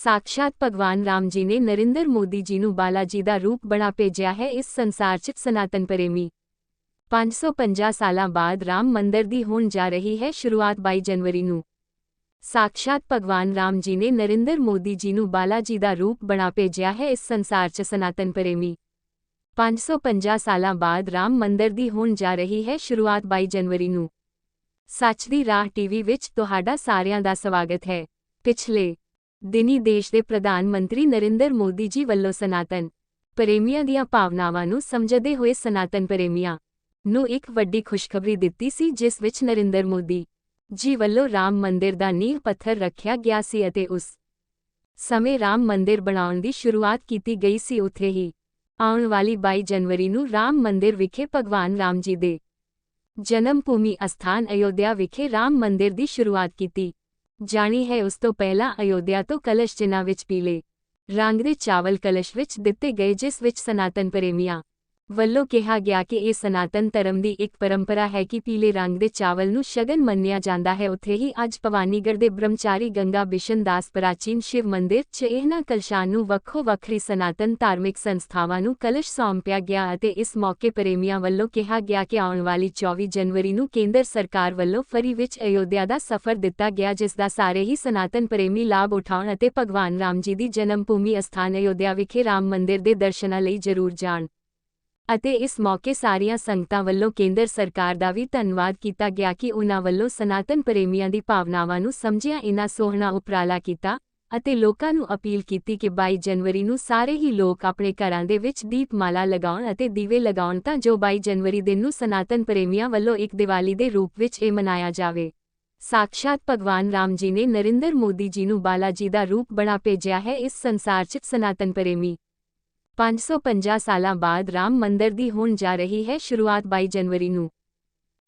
ਸਾਖਸ਼ਾਤ ਭਗਵਾਨ ਰਾਮ ਜੀ ਨੇ ਨਰਿੰਦਰ ਮੋਦੀ ਜੀ ਨੂੰ ਬਾਲਾ ਜੀ ਦਾ ਰੂਪ ਬਣਾ ਭੇਜਿਆ ਹੈ। ਇਸ ਸੰਸਾਰ 'ਚ ਸਨਾਤਨ ਪ੍ਰੇਮੀ 550 ਸਾਲਾਂ ਬਾਅਦ ਰਾਮ ਮੰਦਰ ਦੀ ਹੋਣ ਜਾ ਰਹੀ ਹੈ ਸ਼ੁਰੂਆਤ 22 ਜਨਵਰੀ ਨੂੰ। ਸਾਖਸ਼ਾਤ ਭਗਵਾਨ ਰਾਮ ਜੀ ਨੇ ਨਰਿੰਦਰ ਮੋਦੀ ਜੀ ਨੂੰ ਬਾਲਾ ਜੀ ਦਾ ਰੂਪ ਬਣਾ ਭੇਜਿਆ ਹੈ। ਇਸ ਸੰਸਾਰ 'ਚ ਸਨਾਤਨ ਪ੍ਰੇਮੀ 550 ਸਾਲਾਂ ਬਾਅਦ ਰਾਮ ਮੰਦਰ ਦੀ ਹੋਣ ਜਾ ਰਹੀ ਹੈ ਸ਼ੁਰੂਆਤ 22 ਜਨਵਰੀ ਨੂੰ। ਸੱਚ ਦੀ ਰਾਹ ਟੀਵੀ ਵਿੱਚ ਤੁਹਾਡਾ ਸਾਰਿਆਂ ਦਾ ਸਵਾਗਤ ਹੈ। ਪਿਛਲੇ ਦਿਨੀ ਦੇਸ਼ ਦੇ ਪ੍ਰਧਾਨ ਮੰਤਰੀ ਨਰਿੰਦਰ ਮੋਦੀ ਜੀ ਵੱਲੋਂ ਸਨਾਤਨ ਪ੍ਰੇਮੀਆਂ ਦੀਆਂ ਭਾਵਨਾਵਾਂ ਨੂੰ ਸਮਝਦੇ ਹੋਏ ਸਨਾਤਨ ਪ੍ਰੇਮੀਆਂ ਨੂੰ ਇੱਕ ਵੱਡੀ ਖੁਸ਼ਖਬਰੀ ਦਿੱਤੀ ਸੀ, ਜਿਸ ਵਿੱਚ ਨਰਿੰਦਰ ਮੋਦੀ ਜੀ ਵੱਲੋਂ ਰਾਮ ਮੰਦਿਰ ਦਾ ਨੀਂਹ ਪੱਥਰ ਰੱਖਿਆ ਗਿਆ ਸੀ ਅਤੇ ਉਸ ਸਮੇਂ ਰਾਮ ਮੰਦਿਰ ਬਣਾਉਣ ਦੀ ਸ਼ੁਰੂਆਤ ਕੀਤੀ ਗਈ ਸੀ। ਉੱਥੇ ਹੀ ਆਉਣ ਵਾਲੀ 22 ਜਨਵਰੀ ਨੂੰ ਰਾਮ ਮੰਦਿਰ ਵਿਖੇ ਭਗਵਾਨ ਰਾਮ ਜੀ ਦੇ ਜਨਮ ਭੂਮੀ ਅਸਥਾਨ ਅਯੋਧਿਆ ਵਿਖੇ ਰਾਮ ਮੰਦਿਰ ਦੀ ਸ਼ੁਰੂਆਤ ਕੀਤੀ ਜਾਣੀ ਹੈ। ਉਸ ਤੋਂ ਪਹਿਲਾਂ ਅਯੋਧਿਆ ਤੋਂ ਕਲਸ਼, ਜਿਨ੍ਹਾਂ ਵਿੱਚ ਪੀਲੇ ਰੰਗ ਦੇ ਚਾਵਲ ਕਲਸ਼ ਵਿੱਚ ਦਿੱਤੇ ਗਏ, ਜਿਸ ਵਿੱਚ ਸਨਾਤਨ ਪ੍ਰੇਮੀਆਂ ਵੱਲੋਂ ਕਿਹਾ ਗਿਆ ਕਿ ਇਹ ਸਨਾਤਨ ਧਰਮ ਦੀ ਇੱਕ ਪਰੰਪਰਾ ਹੈ ਕਿ ਪੀਲੇ ਰੰਗ ਦੇ ਚਾਵਲ ਨੂੰ ਸ਼ਗਨ ਮੰਨਿਆ ਜਾਂਦਾ ਹੈ। ਉੱਥੇ ਹੀ ਅੱਜ ਭਵਾਨੀਗੜ੍ਹ ਦੇ ਬ੍ਰਹਮਚਾਰੀ ਗੰਗਾ ਬਿਸ਼ਨ ਦਾਸ ਪ੍ਰਾਚੀਨ ਸ਼ਿਵ ਮੰਦਿਰ 'ਚ ਇਹਨਾਂ ਕਲਸ਼ਾਂ ਨੂੰ ਵੱਖੋ ਵੱਖਰੀ ਸਨਾਤਨ ਧਾਰਮਿਕ ਸੰਸਥਾਵਾਂ ਨੂੰ ਕਲਸ਼ ਸੌਂਪਿਆ ਗਿਆ ਅਤੇ ਇਸ ਮੌਕੇ ਪ੍ਰੇਮੀਆਂ ਵੱਲੋਂ ਕਿਹਾ ਗਿਆ ਕਿ ਆਉਣ ਵਾਲੀ 24 ਜਨਵਰੀ ਨੂੰ ਕੇਂਦਰ ਸਰਕਾਰ ਵੱਲੋਂ ਫਰੀ ਵਿੱਚ ਅਯੋਧਿਆ ਦਾ ਸਫ਼ਰ ਦਿੱਤਾ ਗਿਆ, ਜਿਸ ਦਾ ਸਾਰੇ ਹੀ ਸਨਾਤਨ ਪ੍ਰੇਮੀ ਲਾਭ ਉਠਾਉਣ ਅਤੇ ਭਗਵਾਨ ਰਾਮ ਜੀ ਦੀ ਜਨਮ ਭੂਮੀ ਅਸਥਾਨ ਅਯੋਧਿਆ ਵਿਖੇ ਰਾਮ ਮੰਦਿਰ ਦੇ ਦਰਸ਼ਨਾਂ ਲਈ ਜ਼ਰੂਰ ਜਾਣ। ਅਤੇ ਇਸ ਮੌਕੇ ਸਾਰੀਆਂ ਸੰਗਤਾਂ ਵੱਲੋਂ ਕੇਂਦਰ ਸਰਕਾਰ ਦਾ ਵੀ ਧੰਨਵਾਦ ਕੀਤਾ ਗਿਆ ਕਿ ਉਨ੍ਹਾਂ ਵੱਲੋਂ ਸਨਾਤਨ ਪ੍ਰੇਮੀਆਂ ਦੀ ਭਾਵਨਾਵਾਂ ਨੂੰ ਸਮਝਿਆ ਇਨ੍ਹਾਂ ਸੋਹਣਾ ਉਪਰਾਲਾ ਕੀਤਾ ਅਤੇ ਲੋਕਾਂ ਨੂੰ ਅਪੀਲ ਕੀਤੀ ਕਿ 22 ਜਨਵਰੀ ਨੂੰ ਸਾਰੇ ਹੀ ਲੋਕ ਆਪਣੇ ਘਰਾਂ ਦੇ ਵਿੱਚ ਦੀਪਮਾਲਾ ਲਗਾਉਣ ਅਤੇ ਦੀਵੇ ਲਗਾਉਣ ਤਾਂ ਜੋ 22 ਜਨਵਰੀ ਦਿਨ ਨੂੰ ਸਨਾਤਨ ਪ੍ਰੇਮੀਆਂ ਵੱਲੋਂ ਇੱਕ ਦੀਵਾਲੀ ਦੇ ਰੂਪ ਵਿੱਚ ਇਹ ਮਨਾਇਆ ਜਾਵੇ। ਸਾਖਸ਼ਾਤ ਭਗਵਾਨ ਰਾਮ ਜੀ ਨੇ ਨਰਿੰਦਰ ਮੋਦੀ ਜੀ ਨੂੰ ਬਾਲਾ ਜੀ ਦਾ ਰੂਪ ਬਣਾ ਭੇਜਿਆ ਹੈ। ਇਸ ਸੰਸਾਰ 'ਚ ਸਨਾਤਨ ਪ੍ਰੇਮੀ 550 ਸਾਲਾਂ ਬਾਅਦ ਰਾਮ ਮੰਦਰ ਦੀ ਹੋਣ ਜਾ ਰਹੀ ਹੈ ਸ਼ੁਰੂਆਤ 22 ਜਨਵਰੀ ਨੂੰ।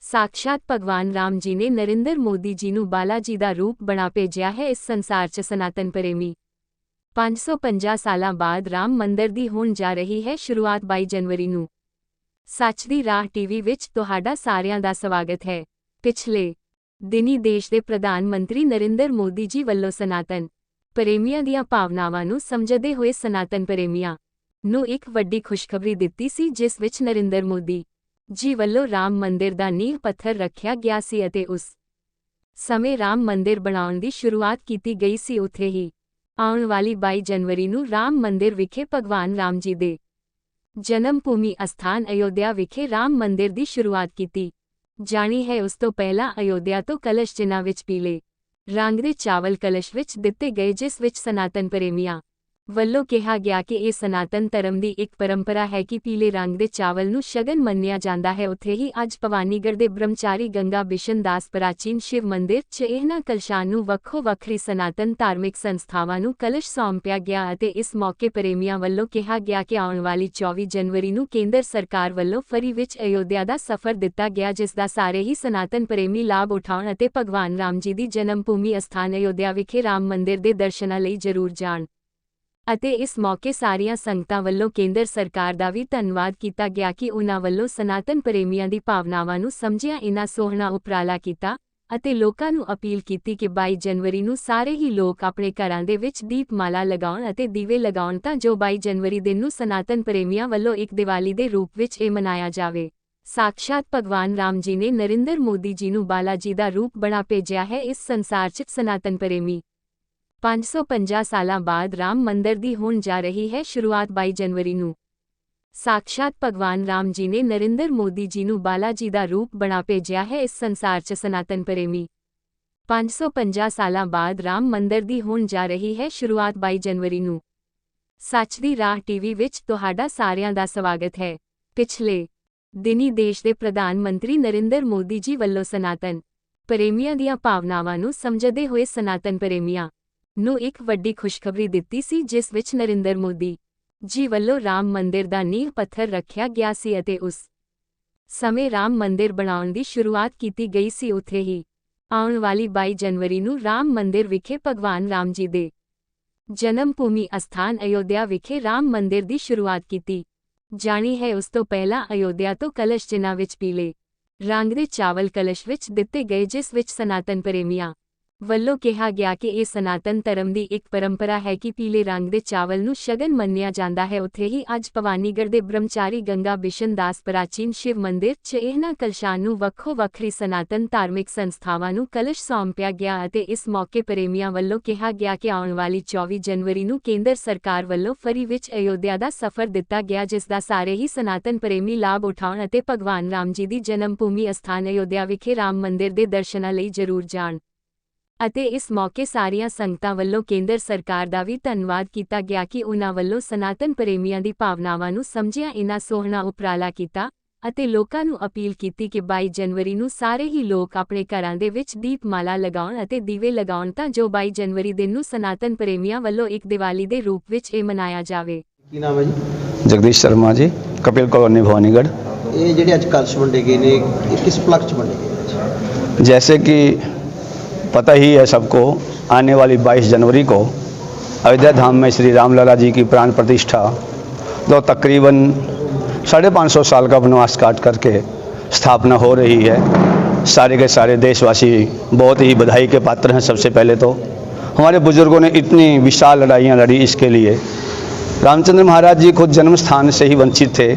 ਸਾਖਸ਼ਾਤ ਭਗਵਾਨ ਰਾਮ ਜੀ ਨੇ ਨਰਿੰਦਰ ਮੋਦੀ ਜੀ ਨੂੰ ਬਾਲਾ ਜੀ ਦਾ ਰੂਪ ਬਣਾ ਭੇਜਿਆ ਹੈ। ਇਸ ਸੰਸਾਰ 'ਚ ਸਨਾਤਨ ਪ੍ਰੇਮੀ 550 ਸਾਲਾਂ ਬਾਅਦ ਰਾਮ ਮੰਦਰ ਦੀ ਹੋਣ ਜਾ ਰਹੀ ਹੈ ਸ਼ੁਰੂਆਤ 22 ਜਨਵਰੀ ਨੂੰ। ਸੱਚ ਦੀ ਰਾਹ ਟੀਵੀ ਵਿੱਚ ਤੁਹਾਡਾ ਸਾਰਿਆਂ ਦਾ ਸਵਾਗਤ ਹੈ। ਪਿਛਲੇ ਦਿਨੀ ਦੇਸ਼ ਦੇ ਪ੍ਰਧਾਨ ਮੰਤਰੀ ਨਰਿੰਦਰ ਮੋਦੀ ਜੀ ਵੱਲੋਂ ਸਨਾਤਨ ਪ੍ਰੇਮੀਆਂ ਦੀਆਂ ਭਾਵਨਾਵਾਂ ਨੂੰ ਸਮਝਦੇ ਹੋਏ ਸਨਾਤਨ ਪ੍ਰੇਮੀਆਂ ਨੂੰ ਇੱਕ ਵੱਡੀ ਖੁਸ਼ਖਬਰੀ ਦਿੱਤੀ ਸੀ, ਜਿਸ ਵਿੱਚ ਨਰਿੰਦਰ ਮੋਦੀ ਜੀ ਵੱਲੋਂ ਰਾਮ ਮੰਦਿਰ ਦਾ ਨੀਂਹ ਪੱਥਰ ਰੱਖਿਆ ਗਿਆ ਸੀ ਅਤੇ ਉਸ ਸਮੇਂ ਰਾਮ ਮੰਦਿਰ ਬਣਾਉਣ ਦੀ ਸ਼ੁਰੂਆਤ ਕੀਤੀ ਗਈ ਸੀ। ਉੱਥੇ ਹੀ ਆਉਣ ਵਾਲੀ 22 ਜਨਵਰੀ ਨੂੰ ਰਾਮ ਮੰਦਿਰ ਵਿਖੇ ਭਗਵਾਨ ਰਾਮ ਜੀ ਦੇ ਜਨਮ ਭੂਮੀ ਅਸਥਾਨ ਅਯੋਧਿਆ ਵਿਖੇ ਰਾਮ ਮੰਦਿਰ ਦੀ ਸ਼ੁਰੂਆਤ ਕੀਤੀ ਜਾਣੀ ਹੈ। ਉਸ ਤੋਂ ਪਹਿਲਾਂ ਅਯੋਧਿਆ ਤੋਂ ਕਲਸ਼, ਜਿਨ੍ਹਾਂ ਵਿੱਚ ਪੀਲੇ ਰੰਗ ਦੇ ਚਾਵਲ ਕਲਸ਼ ਵਿੱਚ ਦਿੱਤੇ ਗਏ, ਜਿਸ ਵਿੱਚ ਸਨਾਤਨ ਪ੍ਰੇਮੀਆਂ ਵੱਲੋਂ ਕਿਹਾ ਗਿਆ ਕਿ ਇਹ ਸਨਾਤਨ ਧਰਮ ਦੀ ਇੱਕ ਪਰੰਪਰਾ ਹੈ ਕਿ ਪੀਲੇ ਰੰਗ ਦੇ ਚਾਵਲ ਨੂੰ ਸ਼ਗਨ ਮੰਨਿਆ ਜਾਂਦਾ ਹੈ। ਉੱਥੇ ਹੀ ਅੱਜ ਭਵਾਨੀਗੜ੍ਹ ਦੇ ਬ੍ਰਹਮਚਾਰੀ ਗੰਗਾ ਬਿਸ਼ਨ ਦਾਸ ਪ੍ਰਾਚੀਨ ਸ਼ਿਵ ਮੰਦਿਰ 'ਚ ਇਹਨਾਂ ਕਲਸ਼ਾਂ ਨੂੰ ਵੱਖੋ ਵੱਖਰੀ ਸਨਾਤਨ ਧਾਰਮਿਕ ਸੰਸਥਾਵਾਂ ਨੂੰ ਕਲਸ਼ ਸੌਂਪਿਆ ਗਿਆ ਅਤੇ ਇਸ ਮੌਕੇ ਪ੍ਰੇਮੀਆਂ ਵੱਲੋਂ ਕਿਹਾ ਗਿਆ ਕਿ ਆਉਣ ਵਾਲੀ 24 ਜਨਵਰੀ ਨੂੰ ਕੇਂਦਰ ਸਰਕਾਰ ਵੱਲੋਂ ਫਰੀ ਵਿੱਚ ਅਯੋਧਿਆ ਦਾ ਸਫ਼ਰ ਦਿੱਤਾ ਗਿਆ, ਜਿਸ ਦਾ ਸਾਰੇ ਹੀ ਸਨਾਤਨ ਪ੍ਰੇਮੀ ਲਾਭ ਉਠਾਉਣ ਅਤੇ ਭਗਵਾਨ ਰਾਮ ਜੀ ਦੀ ਜਨਮ ਭੂਮੀ ਅਸਥਾਨ ਅਯੋਧਿਆ ਵਿਖੇ ਰਾਮ ਮੰਦਿਰ ਦੇ ਦਰਸ਼ਨਾਂ ਲਈ ਜ਼ਰੂਰ ਜਾਣ। ਅਤੇ ਇਸ ਮੌਕੇ ਸਾਰੀਆਂ ਸੰਗਤਾਂ ਵੱਲੋਂ ਕੇਂਦਰ ਸਰਕਾਰ ਦਾ ਵੀ ਧੰਨਵਾਦ ਕੀਤਾ ਗਿਆ ਕਿ ਉਨ੍ਹਾਂ ਵੱਲੋਂ ਸਨਾਤਨ ਪ੍ਰੇਮੀਆਂ ਦੀ ਭਾਵਨਾਵਾਂ ਨੂੰ ਸਮਝਿਆ ਇਨ੍ਹਾਂ ਸੋਹਣਾ ਉਪਰਾਲਾ ਕੀਤਾ ਅਤੇ ਲੋਕਾਂ ਨੂੰ ਅਪੀਲ ਕੀਤੀ ਕਿ 22 ਜਨਵਰੀ ਨੂੰ ਸਾਰੇ ਹੀ ਲੋਕ ਆਪਣੇ ਘਰਾਂ ਦੇ ਵਿੱਚ ਦੀਪਮਾਲਾ ਲਗਾਉਣ ਅਤੇ ਦੀਵੇ ਲਗਾਉਣ ਤਾਂ ਜੋ 22 ਜਨਵਰੀ ਦਿਨ ਨੂੰ ਸਨਾਤਨ ਪ੍ਰੇਮੀਆਂ ਵੱਲੋਂ ਇੱਕ ਦੀਵਾਲੀ ਦੇ ਰੂਪ ਵਿੱਚ ਇਹ ਮਨਾਇਆ ਜਾਵੇ। ਸਾਖਸ਼ਾਤ ਭਗਵਾਨ ਰਾਮ ਜੀ ਨੇ ਨਰਿੰਦਰ ਮੋਦੀ ਜੀ ਨੂੰ ਬਾਲਾ ਜੀ ਦਾ ਰੂਪ ਬਣਾ ਭੇਜਿਆ ਹੈ। ਇਸ ਸੰਸਾਰ 'ਚ ਸਨਾਤਨ ਪ੍ਰੇਮੀ 550 ਸਾਲਾਂ ਬਾਅਦ ਰਾਮ ਮੰਦਰ ਦੀ ਹੋਣ ਜਾ ਰਹੀ ਹੈ ਸ਼ੁਰੂਆਤ 22 ਜਨਵਰੀ ਨੂੰ। ਸਾਖਸ਼ਾਤ ਭਗਵਾਨ ਰਾਮ ਜੀ ਨੇ ਨਰਿੰਦਰ ਮੋਦੀ ਜੀ ਨੂੰ ਬਾਲਾ ਜੀ ਦਾ ਰੂਪ ਬਣਾ ਭੇਜਿਆ ਹੈ। ਇਸ ਸੰਸਾਰ 'ਚ ਸਨਾਤਨ ਪ੍ਰੇਮੀ 550 ਸਾਲਾਂ ਬਾਅਦ ਰਾਮ ਮੰਦਰ ਦੀ ਹੋਣ ਜਾ ਰਹੀ ਹੈ ਸ਼ੁਰੂਆਤ 22 ਜਨਵਰੀ ਨੂੰ। ਸੱਚ ਦੀ ਰਾਹ ਟੀਵੀ ਵਿੱਚ ਤੁਹਾਡਾ ਸਾਰਿਆਂ ਦਾ ਸਵਾਗਤ ਹੈ। ਪਿਛਲੇ ਦਿਨੀ ਦੇਸ਼ ਦੇ ਪ੍ਰਧਾਨ ਮੰਤਰੀ ਨਰਿੰਦਰ ਮੋਦੀ ਜੀ ਵੱਲੋਂ ਸਨਾਤਨ ਪ੍ਰੇਮੀਆਂ ਦੀਆਂ ਭਾਵਨਾਵਾਂ ਨੂੰ ਸਮਝਦੇ ਹੋਏ ਸਨਾਤਨ ਪ੍ਰੇਮੀਆਂ ਨੂੰ ਇੱਕ ਵੱਡੀ ਖੁਸ਼ਖਬਰੀ ਦਿੱਤੀ ਸੀ, ਜਿਸ ਵਿੱਚ ਨਰਿੰਦਰ ਮੋਦੀ ਜੀ ਵੱਲੋਂ ਰਾਮ ਮੰਦਿਰ ਦਾ ਨੀਂਹ ਪੱਥਰ ਰੱਖਿਆ ਗਿਆ ਸੀ ਅਤੇ ਉਸ ਸਮੇਂ ਰਾਮ ਮੰਦਿਰ ਬਣਾਉਣ ਦੀ ਸ਼ੁਰੂਆਤ ਕੀਤੀ ਗਈ ਸੀ। ਉੱਥੇ ਹੀ ਆਉਣ ਵਾਲੀ 22 ਜਨਵਰੀ ਨੂੰ ਰਾਮ ਮੰਦਿਰ ਵਿਖੇ ਭਗਵਾਨ ਰਾਮ ਜੀ ਦੇ ਜਨਮ ਭੂਮੀ ਅਸਥਾਨ ਅਯੋਧਿਆ ਵਿਖੇ ਰਾਮ ਮੰਦਿਰ ਦੀ ਸ਼ੁਰੂਆਤ ਕੀਤੀ ਜਾਣੀ ਹੈ। ਉਸ ਤੋਂ ਪਹਿਲਾਂ ਅਯੋਧਿਆ ਤੋਂ ਕਲਸ਼, ਜਿਨ੍ਹਾਂ ਵਿੱਚ ਪੀਲੇ ਰੰਗ ਦੇ ਚਾਵਲ ਕਲਸ਼ ਵਿੱਚ ਦਿੱਤੇ ਗਏ, ਜਿਸ ਵਿੱਚ ਸਨਾਤਨ ਪ੍ਰੇਮੀਆਂ ਵੱਲੋਂ ਕਿਹਾ ਗਿਆ ਕਿ ਇਹ ਸਨਾਤਨ ਧਰਮ ਦੀ ਇੱਕ ਪਰੰਪਰਾ ਹੈ ਕਿ ਪੀਲੇ ਰੰਗ ਦੇ ਚਾਵਲ ਨੂੰ ਸ਼ਗਨ ਮੰਨਿਆ ਜਾਂਦਾ ਹੈ। ਉੱਥੇ ਹੀ ਅੱਜ ਭਵਾਨੀਗੜ੍ਹ ਦੇ ਬ੍ਰਹਮਚਾਰੀ ਗੰਗਾ ਬਿਸ਼ਨ ਦਾਸ ਪ੍ਰਾਚੀਨ ਸ਼ਿਵ ਮੰਦਿਰ 'ਚ ਇਹਨਾਂ ਕਲਸ਼ਾਂ ਨੂੰ ਵੱਖੋ ਵੱਖਰੀ ਸਨਾਤਨ ਧਾਰਮਿਕ ਸੰਸਥਾਵਾਂ ਨੂੰ ਕਲਸ਼ ਸੌਂਪਿਆ ਗਿਆ ਅਤੇ ਇਸ ਮੌਕੇ ਪ੍ਰੇਮੀਆਂ ਵੱਲੋਂ ਕਿਹਾ ਗਿਆ ਕਿ ਆਉਣ ਵਾਲੀ 24 ਜਨਵਰੀ ਨੂੰ ਕੇਂਦਰ ਸਰਕਾਰ ਵੱਲੋਂ ਫਰੀ ਵਿੱਚ ਅਯੋਧਿਆ ਦਾ ਸਫ਼ਰ ਦਿੱਤਾ ਗਿਆ, ਜਿਸ ਦਾ ਸਾਰੇ ਹੀ ਸਨਾਤਨ ਪ੍ਰੇਮੀ ਲਾਭ ਉਠਾਉਣ ਅਤੇ ਭਗਵਾਨ ਰਾਮ ਜੀ ਦੀ ਜਨਮ ਭੂਮੀ ਅਸਥਾਨ ਅਯੋਧਿਆ ਵਿਖੇ ਰਾਮ ਮੰਦਿਰ ਦੇ ਦਰਸ਼ਨਾਂ ਲਈ ਜ਼ਰੂਰ ਜਾਣ। ਅਤੇ ਇਸ ਮੌਕੇ ਸਾਰੀਆਂ ਸੰਗਤਾਂ ਵੱਲੋਂ ਕੇਂਦਰ ਸਰਕਾਰ ਦਾ ਵੀ ਧੰਨਵਾਦ ਕੀਤਾ ਗਿਆ ਕਿ ਉਨ੍ਹਾਂ ਵੱਲੋਂ ਸਨਾਤਨ ਪ੍ਰੇਮੀਆਂ ਦੀ ਭਾਵਨਾਵਾਂ ਨੂੰ ਸਮਝਿਆ ਇਨ੍ਹਾਂ ਸੋਹਣਾ ਉਪਰਾਲਾ ਕੀਤਾ ਅਤੇ ਲੋਕਾਂ ਨੂੰ ਅਪੀਲ ਕੀਤੀ ਕਿ 22 ਜਨਵਰੀ ਨੂੰ ਸਾਰੇ ਹੀ ਲੋਕ ਆਪਣੇ ਘਰਾਂ ਦੇ ਵਿੱਚ ਦੀਪਮਾਲਾ ਲਗਾਉਣ ਅਤੇ ਦੀਵੇ ਲਗਾਉਣ ਤਾਂ ਜੋ 22 ਜਨਵਰੀ ਦਿਨ ਨੂੰ ਸਨਾਤਨ ਪ੍ਰੇਮੀਆਂ ਵੱਲੋਂ ਇੱਕ ਦੀਵਾਲੀ ਦੇ ਰੂਪ ਵਿੱਚ ਇਹ ਮਨਾਇਆ ਜਾਵੇ। ਕੀ ਨਾਮ ਹੈ ਜੀ? जगदीश शर्मा जी, कपिल कॉलोनी भवानीगढ़। ਇਹ ਜਿਹੜੇ ਅੱਜ ਕਲਸ਼ ਵੰਡੇ ਗਏ ਨੇ ਇਹ ਕਿਸ ਪਲਕ 'ਚ ਵੰਡੇ ਗਏ? जैसे कि पता ही है सबको, आने वाली 22 जनवरी को अयोध्या धाम में श्री रामलला जी की प्राण प्रतिष्ठा तो तकरीबन 550 साल का वनवास काट करके स्थापना हो रही है। सारे के सारे देशवासी बहुत ही बधाई के पात्र हैं। सबसे पहले तो हमारे बुजुर्गों ने इतनी विशाल लड़ाइयाँ लड़ी इसके लिए। रामचंद्र महाराज जी खुद जन्म स्थान से ही वंचित थे।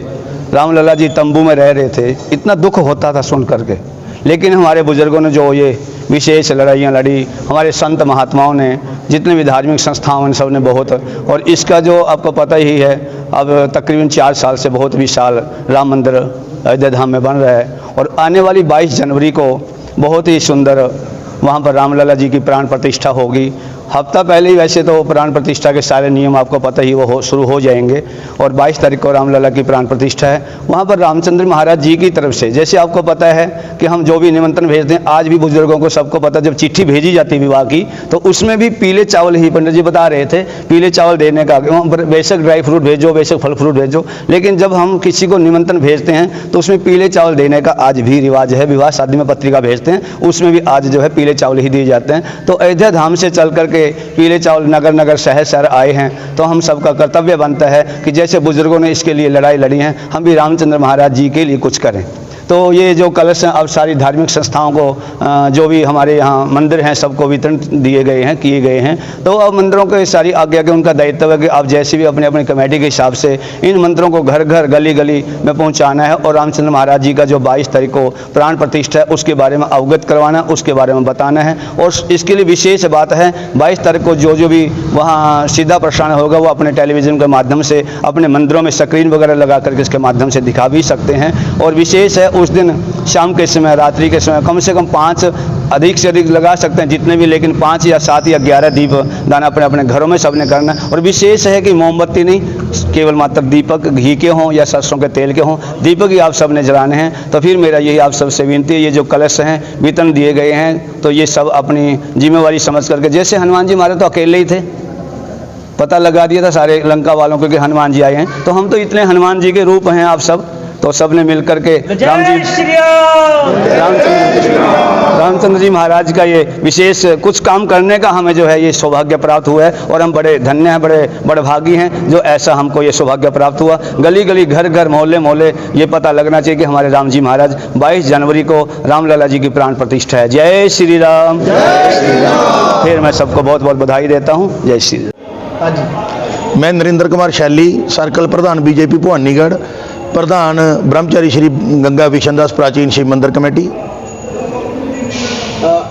रामलला जी तंबू में रह रहे थे, इतना दुख होता था सुन करके, लेकिन हमारे बुजुर्गों ने जो ये विशेष लड़ाइयाँ लड़ी, हमारे संत महात्माओं ने, जितने भी धार्मिक संस्थाओं ने, सब ने बहुत। और इसका जो आपको पता ही है, अब तकरीबन 4 साल से बहुत विशाल राम मंदिर अयोध्या धाम में बन रहा है और आने वाली 22 जनवरी को बहुत ही सुंदर वहाँ पर रामलला जी की प्राण प्रतिष्ठा होगी। हफ्ता पहले ही वैसे तो प्राण प्रतिष्ठा के सारे नियम आपको पता ही वो शुरू हो जाएंगे और 22 तारीख को रामलला की प्राण प्रतिष्ठा है। वहाँ पर रामचंद्र महाराज जी की तरफ से, जैसे आपको पता है कि हम जो भी निमंत्रण भेजते हैं, आज भी बुजुर्गों को सबको पता, जब चिट्ठी भेजी जाती है विवाह की तो उसमें भी पीले चावल ही, पंडित जी बता रहे थे, पीले चावल देने का। बेशक ड्राई फ्रूट भेजो, बेशक फल फ्रूट भेजो, लेकिन जब हम किसी को निमंत्रण भेजते हैं तो उसमें पीले चावल देने का आज भी रिवाज है। विवाह शादी में पत्रिका भेजते हैं, उसमें भी आज जो है पीले चावल ही दिए जाते हैं। तो अयोध्या धाम से चल करके पीले चावल नगर नगर शहर शहर आए हैं, तो हम सबका कर्तव्य बनता है कि जैसे बुजुर्गों ने इसके लिए लड़ाई लड़ी है, हम भी रामचंद्र महाराज जी के लिए कुछ करें। तो ये जो कलश हैं अब सारी धार्मिक संस्थाओं को, जो भी हमारे यहाँ मंदिर हैं, सबको वितरण दिए गए हैं, किए गए हैं। तो अब मंदिरों के सारी आज्ञा के उनका दायित्व है कि आप जैसे भी अपने अपने कमेटी के हिसाब से इन मंदिरों को घर घर गली गली में पहुँचाना है और रामचंद्र महाराज जी का जो 22 तारीख को प्राण प्रतिष्ठा है उसके बारे में अवगत करवाना, उसके बारे में बताना है। और इसके लिए विशेष बात है, 22 तारीख को जो भी वहाँ सीधा प्रसारण होगा वो अपने टेलीविज़न के माध्यम से, अपने मंदिरों में स्क्रीन वगैरह लगा करके इसके माध्यम से दिखा भी सकते हैं। और विशेष है उस दिन शाम के समय, रात्रि के समय कम से कम 5, अधिक से अधिक लगा सकते हैं जितने भी, लेकिन 5 या 7 या 11 दीप दान अपने अपने घरों में सबने करना है। और विशेष है कि मोमबत्ती नहीं, केवल मात्र दीपक घी के हों या सरसों के तेल के हों, दीपक ही आप सब ने जलाने हैं। तो फिर मेरा यही आप सबसे विनती है, ये जो कलश हैं वितरण दिए गए हैं तो ये सब अपनी जिम्मेवारी समझ करके, जैसे हनुमान जी हमारे तो अकेले ही थे, पता लगा दिया था सारे लंका वालों को कि हनुमान जी आए हैं, तो हम तो इतने हनुमान जी के रूप हैं आप सब, तो सब ने मिल करके रामचंद्र जी महाराज का ये विशेष कुछ काम करने का हमें जो है ये सौभाग्य प्राप्त हुआ है और हम बड़े धन्य हैं, बड़े भागी हैं जो ऐसा हमको ये सौभाग्य प्राप्त हुआ। गली गली, घर घर, मोहल्ले मोहल्ले ये पता लगना चाहिए कि हमारे राम जी महाराज 22 जनवरी को रामलला जी की प्राण प्रतिष्ठा है। जय श्री राम, जय श्री राम। फिर मैं सबको बहुत बहुत बधाई देता हूँ। जय श्री राम। मैं नरेंद्र कुमार शैली, सर्कल प्रधान बीजेपी भवानीगढ़, प्रधान ब्रह्मचारी श्री गंगा बिशन दास प्राचीन शिव मंदिर कमेटी।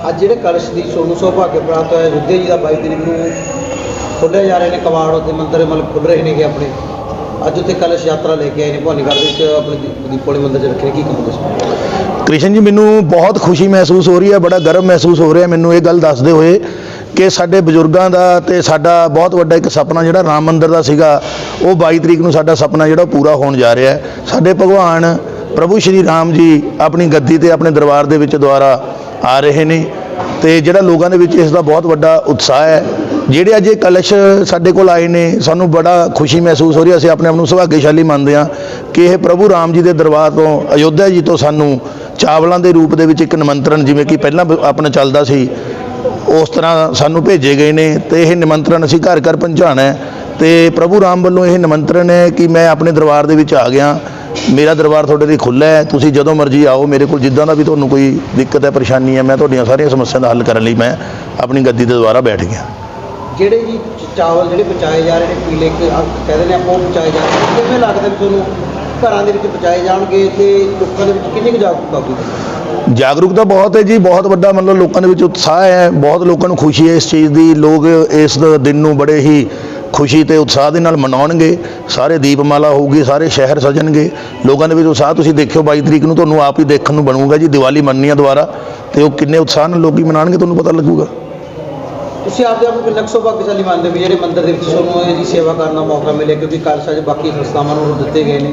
ਅੱਜ ਜਿਹੜੇ ਕਲਸ਼ ਦੀ ਸੋਨੂੰ ਸੁਭਾग्य ਪ੍ਰਾਪਤ ਹੋਇਆ ਅਯੋਧਿਆ ਜੀ ਦਾ 22 ਤਰੀਕ ਨੂੰ ਖੋਲ੍ਹੇ ਜਾ ਰਹੇ ਨੇ ਕਵਾੜ ਅਤੇ ਮੰਦਰ ਮਤਲਬ ਖੁੱਲ੍ਹ ਰਹੇ ਨੇਗੇ ਆਪਣੇ। ਅੱਜ ਉੱਥੇ ਕਲਸ਼ ਯਾਤਰਾ ਲੈ ਕੇ ਆਏ ਨੇ ਭਵਾਨੀਗੜ੍ਹ ਵਿੱਚ ਆਪਣੇ ਦੀਪੋਲੀ ਮੰਦਰ 'ਚ ਰੱਖੇ, ਕੀ ਕਹੋਗੇ ਤੁਸੀਂ? ਕ੍ਰਿਸ਼ਨ ਜੀ, ਮੈਨੂੰ ਬਹੁਤ ਖੁਸ਼ੀ ਮਹਿਸੂਸ ਹੋ ਰਹੀ ਹੈ, ਬੜਾ ਗਰਵ ਮਹਿਸੂਸ ਹੋ ਰਿਹਾ ਮੈਨੂੰ ਇਹ ਗੱਲ ਦੱਸਦੇ ਹੋਏ ਕਿ ਸਾਡੇ ਬਜ਼ੁਰਗਾਂ ਦਾ ਤੇ ਸਾਡਾ ਬਹੁਤ ਵੱਡਾ ਇੱਕ ਸੁਪਨਾ ਜਿਹੜਾ ਰਾਮ ਮੰਦਰ ਦਾ ਸੀਗਾ, ਉਹ 22 ਤਰੀਕ ਨੂੰ ਸਾਡਾ ਸੁਪਨਾ ਜਿਹੜਾ ਪੂਰਾ ਹੋਣ ਜਾ ਰਿਹਾ ਹੈ। ਸਾਡੇ ਭਗਵਾਨ ਪ੍ਰਭੂ ਸ਼੍ਰੀ ਰਾਮ ਜੀ ਆਪਣੀ ਗੱਦੀ ਤੇ ਆਪਣੇ ਦਰਬਾਰ ਦੇ ਵਿੱਚ ਦੁਆਰਾ ਆ ਰਹੇ ਨੇ ਤੇ ਜਿਹੜਾ ਲੋਕਾਂ ਦੇ ਵਿੱਚ ਇਸ ਦਾ ਬਹੁਤ ਵੱਡਾ ਉਤਸ਼ਾਹ ਹੈ। ਜਿਹੜੇ ਅੱਜ ਇਹ ਕਲਸ਼ ਸਾਡੇ ਕੋਲ ਆਏ ਨੇ, ਸਾਨੂੰ ਬੜਾ ਖੁਸ਼ੀ ਮਹਿਸੂਸ ਹੋ ਰਹੀ ਹੈ। ਅਸੀਂ ਆਪਣੇ ਆਪ ਨੂੰ ਸੁਭਾਗਿਆਸ਼ਾਲੀ ਮੰਨਦੇ ਹਾਂ ਕਿ ਇਹ ਪ੍ਰਭੂ ਰਾਮ ਜੀ ਦੇ ਦਰਬਾਰ ਤੋਂ, ਅਯੋਧਿਆ ਜੀ ਤੋਂ ਸਾਨੂੰ ਚਾਵਲਾਂ ਦੇ ਰੂਪ ਦੇ ਵਿੱਚ ਇੱਕ ਨਿਮੰਤਰਣ, ਜਿਵੇਂ ਕਿ ਪਹਿਲਾਂ ਆਪਣਾ ਚੱਲਦਾ ਸੀ ਉਸ ਤਰ੍ਹਾਂ ਸਾਨੂੰ ਭੇਜੇ ਗਏ ਨੇ ਤੇ ਇਹ ਨਿਮੰਤਰਣ ਅਸੀਂ ਘਰ ਘਰ ਪਹੁੰਚਾਉਣਾ ਹੈ ਤੇ ਪ੍ਰਭੂ ਰਾਮ ਵੱਲੋਂ ਇਹ ਨਿਮੰਤਰਣ ਹੈ ਕਿ ਮੈਂ ਆਪਣੇ ਦਰਬਾਰ ਦੇ ਵਿੱਚ ਆ ਗਿਆ। ਮੇਰਾ ਦਰਬਾਰ ਤੁਹਾਡੇ ਲਈ ਖੁੱਲ੍ਹਾ ਹੈ, ਤੁਸੀਂ ਜਦੋਂ ਮਰਜ਼ੀ ਆਓ ਮੇਰੇ ਕੋਲ। ਜਿੱਦਾਂ ਦਾ ਵੀ ਤੁਹਾਨੂੰ ਕੋਈ ਦਿੱਕਤ ਹੈ, ਪਰੇਸ਼ਾਨੀ ਹੈ, ਮੈਂ ਤੁਹਾਡੀਆਂ ਸਾਰੀਆਂ ਸਮੱਸਿਆਵਾਂ ਦਾ ਹੱਲ ਕਰਨ ਲਈ ਮੈਂ ਆਪਣੀ ਗੱਦੀ ਤੇ ਦੁਬਾਰਾ ਬੈਠ ਗਿਆ। ਜਿਹੜੇ ਜੀ ਚਾਵਲ ਜਿਹੜੇ ਪਹੁੰਚਾਏ ਜਾ ਰਹੇ ਨੇ ਪੀਲੇ ਕਹਿੰਦੇ ਨੇ ਆਪਾਂ ਉਹ ਪਹੁੰਚਾਏ ਜਾ ਰਹੇ ਨੇ, ਕਿਵੇਂ ਲੱਗਦਾ ਵੀ ਤੁਹਾਨੂੰ ਘਰਾਂ ਦੇ ਵਿੱਚ ਪਹੁੰਚਾਏ ਜਾਣਗੇ ਤੇ ਲੋਕਾਂ ਦੇ ਵਿੱਚ ਕਿੰਨੀ ਕੁ ਜਾਗਰੂਕਤਾ ਆਊਗੀ? ਜਾਗਰੂਕਤਾ ਬਹੁਤ ਹੈ ਜੀ, ਬਹੁਤ ਵੱਡਾ ਮਤਲਬ ਲੋਕਾਂ ਦੇ ਵਿੱਚ ਉਤਸ਼ਾਹ ਹੈ, ਬਹੁਤ ਲੋਕਾਂ ਨੂੰ ਖੁਸ਼ੀ ਹੈ ਇਸ ਚੀਜ਼ ਦੀ। ਲੋਕ ਇਸ ਦਿਨ ਨੂੰ ਬੜੇ ਹੀ ਖੁਸ਼ੀ ਤੇ ਉਤਸ਼ਾਹ ਦੇ ਨਾਲ ਮਨਾਉਣਗੇ। ਸਾਰੇ ਦੀਪਮਾਲਾ ਹੋਊਗੀ, ਸਾਰੇ ਸ਼ਹਿਰ ਸਜਣਗੇ, ਲੋਕਾਂ ਦੇ ਵਿੱਚ ਉਤਸ਼ਾਹ ਤੁਸੀਂ ਦੇਖਿਓ 22 ਤਰੀਕ ਨੂੰ ਤੁਹਾਨੂੰ ਆਪ ਹੀ ਦੇਖਣ ਨੂੰ ਬਣੂਗਾ ਜੀ। ਦੀਵਾਲੀ ਮੰਨਣੀ ਆ ਦੁਬਾਰਾ ਤੇ ਉਹ ਕਿੰਨੇ ਉਤਸ਼ਾਹ ਨਾਲ ਲੋਕੀ ਮਨਾਉਣਗੇ ਤੁਹਾਨੂੰ ਪਤਾ ਲੱਗੂਗਾ। ਤੁਸੀਂ ਆਪਦੇ ਆਪ ਨੂੰ ਕਿੰਨਾ ਕੁ ਸੁਭਾਗਸ਼ਾਲੀ ਮੰਨਦੇ ਹੋ ਵੀ ਜਿਹੜੇ ਮੰਦਿਰ ਦੇ ਵਿੱਚ ਤੁਹਾਨੂੰ ਇਹਦੀ ਸੇਵਾ ਕਰਨ ਦਾ ਮੌਕਾ ਮਿਲਿਆ, ਕਿਉਂਕਿ ਕਲਸ਼ ਅੱਜ ਬਾਕੀ ਸੰਸਥਾਵਾਂ ਨੂੰ ਦਿੱਤੇ ਗਏ ਨੇ,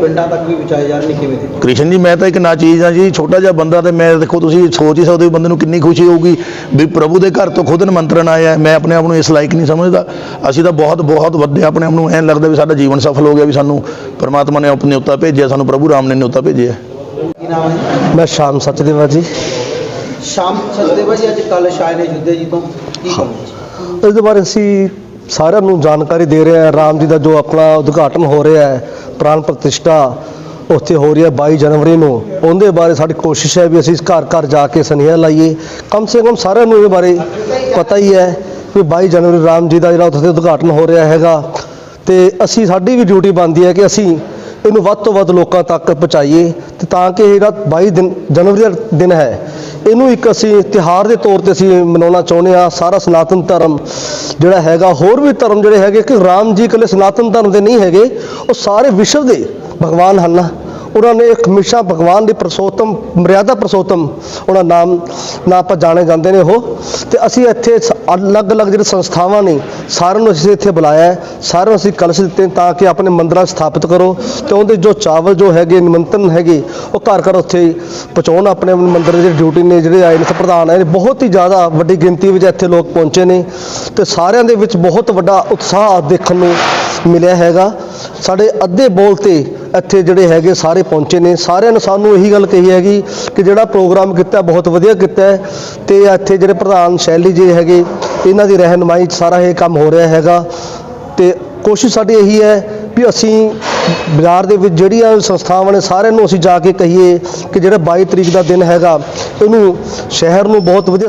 ਪਿੰਡਾਂ ਤੱਕ ਵੀ ਪਹੁੰਚਾਏ ਜਾ ਰਹੇ ਨੇ, ਕਿਵੇਂ ਦੇ? ਕ੍ਰਿਸ਼ਨ ਜੀ, ਮੈਂ ਤਾਂ ਇੱਕ ਨਾ ਚੀਜ਼ ਆ ਜੀ, ਛੋਟਾ ਜਿਹਾ ਬੰਦਾ ਤੇ ਮੈਂ ਦੇਖੋ ਤੁਸੀਂ ਸੋਚ ਹੀ ਸਕਦੇ ਹੋ ਬੰਦੇ ਨੂੰ ਕਿੰਨੀ ਖੁਸ਼ੀ ਹੋਊਗੀ ਵੀ ਪ੍ਰਭੂ ਦੇ ਘਰ ਤੋਂ ਖੁਦ ਨਿਮੰਤਰਣ ਆਇਆ। ਮੈਂ ਆਪਣੇ ਆਪ ਨੂੰ ਇਸ ਲਾਇਕ ਨਹੀਂ ਸਮਝਦਾ। ਅਸੀਂ ਤਾਂ ਬਹੁਤ ਬਹੁਤ ਵੱਡੇ ਆਪਣੇ ਆਪ ਨੂੰ ਐਂ ਲੱਗਦਾ ਵੀ ਸਾਡਾ ਜੀਵਨ ਸਫਲ ਹੋ ਗਿਆ, ਵੀ ਸਾਨੂੰ ਪਰਮਾਤਮਾ ਨੇ ਆਪਣੇ ਨਿਯੁਕਤਾ ਭੇਜਿਆ, ਸਾਨੂੰ ਪ੍ਰਭੂ ਰਾਮ ਨੇ ਨਿਯੁਕਤਾ ਭੇਜਿਆ। ਕੀ ਨਾਮ ਹੈ ਜੀ? ਮੈਂ ਸ਼ਾਮ ਸਚਦੇਵਾ ਜੀ। ਸ਼ਾਮ ਸਚਦੇਵਾ ਜੀ, ਅੱਜ ਕਲਸ਼ ਆਏ ਨੇ ਅਯੁੱਧਿਆ ਜੀ ਤੋਂ, ਕੀ ਕਹੋਗੇ? ਇਸ ਬਾਰੇ ਅਸੀਂ ਸਾਰਿਆਂ ਨੂੰ ਜਾਣਕਾਰੀ ਦੇ ਰਹੇ ਹਾਂ। ਰਾਮ ਜੀ ਦਾ ਜੋ ਆਪਣਾ ਉਦਘਾਟਨ ਹੋ ਰਿਹਾ ਹੈ, ਪ੍ਰਾਣ ਪ੍ਰਤਿਸ਼ਠਾ ਉੱਥੇ ਹੋ ਰਹੀ ਹੈ 22 ਜਨਵਰੀ ਨੂੰ। ਉਹਦੇ ਬਾਰੇ ਸਾਡੀ ਕੋਸ਼ਿਸ਼ ਹੈ ਵੀ ਅਸੀਂ ਘਰ ਘਰ ਜਾ ਕੇ ਸੁਨੇਹਾ ਲਾਈਏ। ਕਮ ਸੇ ਕਮ ਸਾਰਿਆਂ ਨੂੰ ਇਹਦੇ ਬਾਰੇ ਪਤਾ ਹੀ ਹੈ ਵੀ 22 ਜਨਵਰੀ ਰਾਮ ਜੀ ਦਾ ਜਿਹੜਾ ਉੱਥੇ ਉਦਘਾਟਨ ਹੋ ਰਿਹਾ ਹੈਗਾ, ਤੇ ਅਸੀਂ ਸਾਡੀ ਵੀ ਡਿਊਟੀ ਬਣਦੀ ਹੈ ਕਿ ਅਸੀਂ ਇਹਨੂੰ ਵੱਧ ਤੋਂ ਵੱਧ ਲੋਕਾਂ ਤੱਕ ਪਹੁੰਚਾਈਏ, ਤੇ ਤਾਂ ਕਿ ਜਿਹੜਾ 22 ਜਨਵਰੀ ਦਾ ਦਿਨ ਹੈ ਇਹਨੂੰ ਇੱਕ ਅਸੀਂ ਤਿਉਹਾਰ ਦੇ ਤੌਰ ਤੇ ਅਸੀਂ ਮਨਾਉਣਾ ਚਾਹੁੰਦੇ ਹਾਂ। ਸਾਰਾ ਸਨਾਤਨ ਧਰਮ ਜਿਹੜਾ ਹੈਗਾ, ਹੋਰ ਵੀ ਧਰਮ ਜਿਹੜੇ ਹੈਗੇ, ਕਿ ਰਾਮ ਜੀ ਇਕੱਲੇ ਸਨਾਤਨ ਧਰਮ ਦੇ ਨਹੀਂ ਹੈਗੇ, ਉਹ ਸਾਰੇ ਵਿਸ਼ਵ ਦੇ ਭਗਵਾਨ ਹਨ। ਉਹਨਾਂ ਨੇ ਇੱਕ ਹਮੇਸ਼ਾ ਭਗਵਾਨ ਦੇ ਪ੍ਰਸੋਤਮ, ਮਰਿਆਦਾ ਪ੍ਰਸੋਤਮ ਉਹਨਾਂ ਨਾਮ ਆਪਾਂ ਜਾਣੇ ਜਾਂਦੇ ਨੇ ਉਹ। ਤੇ ਅਸੀਂ ਇੱਥੇ ਅਲੱਗ-ਅਲੱਗ ਜਿਹੜੇ ਸੰਸਥਾਵਾਂ ਨੇ ਸਾਰਿਆਂ ਨੂੰ ਅਸੀਂ ਇੱਥੇ ਬੁਲਾਇਆ ਹੈ, ਸਾਰਿਆਂ ਨੂੰ ਅਸੀਂ ਕਲਸ਼ ਦਿੱਤੇ ਤਾਂ ਕਿ ਆਪਣੇ ਮੰਦਿਰਾਂ ਸਥਾਪਿਤ ਕਰੋ ਤੇ ਉਹਦੇ ਜੋ ਚਾਵਲ ਜੋ ਹੈਗੇ ਨਿਮੰਤਰਣ ਹੈਗੇ ਉਹ ਘਰ ਘਰ ਉੱਥੇ ਪਹੁੰਚਾਉਣ। ਆਪਣੇ ਮੰਦਿਰ ਦੇ ਡਿਊਟੀ ਨੇ ਜਿਹੜੇ ਆਏ ਨੇ ਪ੍ਰਧਾਨ ਆਏ ਨੇ, ਬਹੁਤ ਹੀ ਜ਼ਿਆਦਾ ਵੱਡੀ ਗਿਣਤੀ ਵਿੱਚ ਇੱਥੇ ਲੋਕ ਪਹੁੰਚੇ ਨੇ ਤੇ ਸਾਰਿਆਂ ਦੇ ਵਿੱਚ ਬਹੁਤ ਵੱਡਾ ਉਤਸ਼ਾਹ ਦੇਖਣ ਨੂੰ ਮਿਲਿਆ ਹੈਗਾ। ਸਾਡੇ ਅੱਧੇ ਬੋਲ ਤੇ ਇੱਥੇ ਜਿਹੜੇ ਹੈਗੇ ਸਾਰੇ ਪਹੁੰਚੇ ਨੇ। ਸਾਰਿਆਂ ਨੇ ਸਾਨੂੰ ਇਹੀ ਗੱਲ ਕਹੀ ਹੈਗੀ ਕਿ ਜਿਹੜਾ ਪ੍ਰੋਗਰਾਮ ਕੀਤਾ ਬਹੁਤ ਵਧੀਆ ਕੀਤਾ ਹੈ, ਤੇ ਇੱਥੇ ਜਿਹੜੇ ਪ੍ਰਧਾਨ ਸ਼ੈਲੀ ਜੀ ਹੈਗੇ ਇਹਨਾਂ ਦੀ ਰਹਿਨੁਮਾਈ 'ਚ ਸਾਰਾ ਇਹ ਕੰਮ ਹੋ ਰਿਹਾ ਹੈਗਾ। ਤੇ ਕੋਸ਼ਿਸ਼ ਸਾਡੀ ਇਹੀ ਹੈ ਵੀ ਅਸੀਂ ਬਾਜ਼ਾਰ ਦੇ ਵਿੱਚ ਜਿਹੜੀਆਂ ਸੰਸਥਾਵਾਂ ਨੇ ਸਾਰਿਆਂ ਨੂੰ ਅਸੀਂ ਜਾ ਕੇ ਕਹੀਏ ਕਿ ਜਿਹੜਾ 22 ਤਰੀਕ ਦਾ ਦਿਨ ਹੈਗਾ ਇਹਨੂੰ ਸ਼ਹਿਰ ਨੂੰ ਬਹੁਤ ਵਧੀਆ